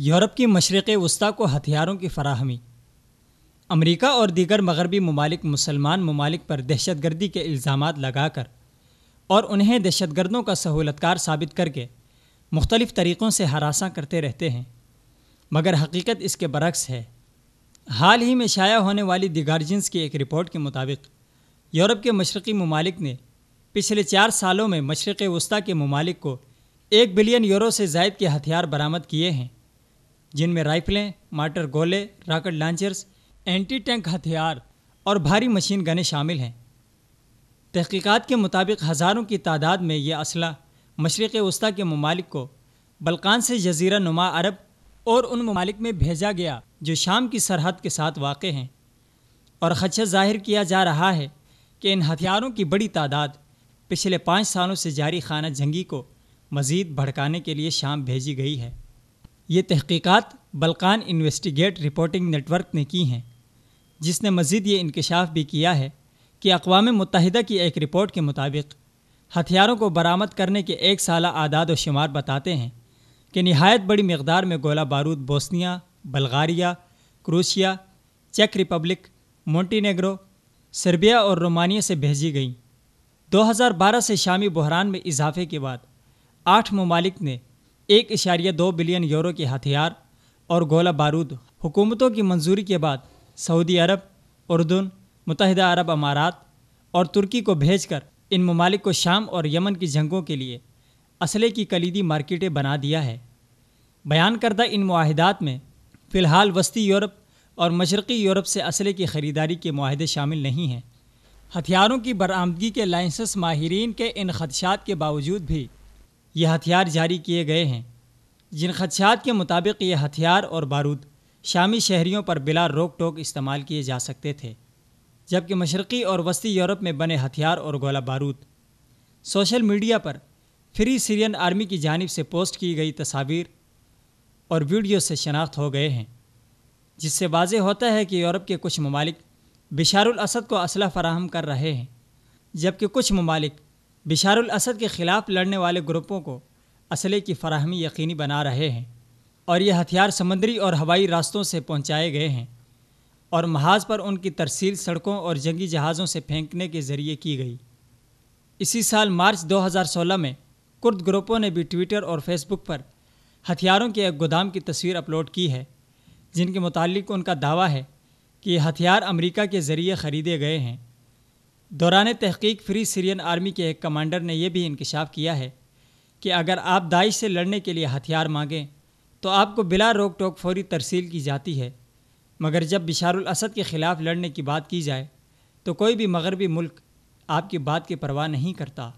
Europe کی مشرق وسطیٰ کو ہتھیاروں کی فراہمی۔ امریکہ اور دیگر مغربی ممالک مسلمان ممالک پر دہشت گردی کے الزامات لگا کر اور انہیں دہشت گردوں کا سہولت کار ثابت کر کے مختلف طریقوں سے ہراساں کرتے رہتے ہیں، مگر حقیقت اس کے برعکس ہے۔ حال ہی میں شائع ہونے والی دی گارجینز کی ایک رپورٹ کے مطابق یورپ کے مشرقی ممالک نے پچھلے 4 سالوں میں مشرق وسطیٰ کے ممالک کو 1 بلین یورو سے زائد کے ہتھیار برآمد کیے ہیں، جن میں رائفلیں، مارٹر گولے، راکٹ لانچرز، اینٹی ٹینک ہتھیار اور بھاری مشین گنیں شامل ہیں۔ تحقیقات کے مطابق ہزاروں کی تعداد میں یہ اسلحہ مشرق وسطیٰ کے ممالک کو بلقان سے جزیرہ نما عرب اور ان ممالک میں بھیجا گیا جو شام کی سرحد کے ساتھ واقع ہیں، اور خدشہ ظاہر کیا جا رہا ہے کہ ان ہتھیاروں کی بڑی تعداد پچھلے 5 سالوں سے جاری خانہ جنگی کو مزید بھڑکانے کے لیے شام بھیجی گئی ہے۔ یہ تحقیقات Balkan investigate reporting network نے کی ہیں، جس نے مزید یہ انکشاف بھی کیا ہے کہ اقوام متحدہ کی ایک رپورٹ کے مطابق ہتھیاروں کو برآمد کرنے کے 1 سالہ اعداد و شمار بتاتے ہیں کہ نہایت بڑی مقدار میں گولہ بارود بوسنیا، بلغاریہ، کروشیا، چیک ریپبلک، مونٹینیگرو، سربیا اور رومانیہ سے بھیجی گئیں۔ 2012 سے شامی بحران میں اضافے کے بعد 8 ممالک نے 1.2 بلین یورو کے ہتھیار اور گولہ بارود حکومتوں کی منظوری کے بعد سعودی عرب، اردن، متحدہ عرب امارات اور ترکی کو بھیج کر ان ممالک کو شام اور یمن کی جنگوں کے لیے اسلحے کی کلیدی مارکیٹیں بنا دیا ہے۔ بیان کردہ ان معاہدات میں فی الحال وسطی یورپ اور مشرقی یورپ سے اسلحے کی خریداری کے معاہدے شامل نہیں ہیں۔ ہتھیاروں کی برآمدگی کے لائسنس ماہرین کے ان خدشات کے باوجود بھی یہ ہتھیار جاری کیے گئے ہیں، جن خدشات کے مطابق یہ ہتھیار اور بارود شامی شہریوں پر بلا روک ٹوک استعمال کیے جا سکتے تھے، جبکہ مشرقی اور وسطی یورپ میں بنے ہتھیار اور گولہ بارود سوشل میڈیا پر فری سیرین آرمی کی جانب سے پوسٹ کی گئی تصاویر اور ویڈیو سے شناخت ہو گئے ہیں، جس سے واضح ہوتا ہے کہ یورپ کے کچھ ممالک بشار الاسد کو اسلحہ فراہم کر رہے ہیں، جبکہ کچھ ممالک بشار الاسد کے خلاف لڑنے والے گروپوں کو اسلحے کی فراہمی یقینی بنا رہے ہیں، اور یہ ہتھیار سمندری اور ہوائی راستوں سے پہنچائے گئے ہیں اور محاذ پر ان کی ترسیل سڑکوں اور جنگی جہازوں سے پھینکنے کے ذریعے کی گئی۔ اسی سال مارچ 2016 میں کرد گروپوں نے بھی ٹویٹر اور فیس بک پر ہتھیاروں کے ایک گودام کی تصویر اپلوڈ کی ہے، جن کے متعلق ان کا دعویٰ ہے کہ یہ ہتھیار امریکہ کے ذریعے خریدے گئے ہیں۔ دوران تحقیق فری سیرین آرمی کے ایک کمانڈر نے یہ بھی انکشاف کیا ہے کہ اگر آپ داعش سے لڑنے کے لیے ہتھیار مانگیں تو آپ کو بلا روک ٹوک فوری ترسیل کی جاتی ہے، مگر جب بشار الاسد کے خلاف لڑنے کی بات کی جائے تو کوئی بھی مغربی ملک آپ کی بات کی پرواہ نہیں کرتا۔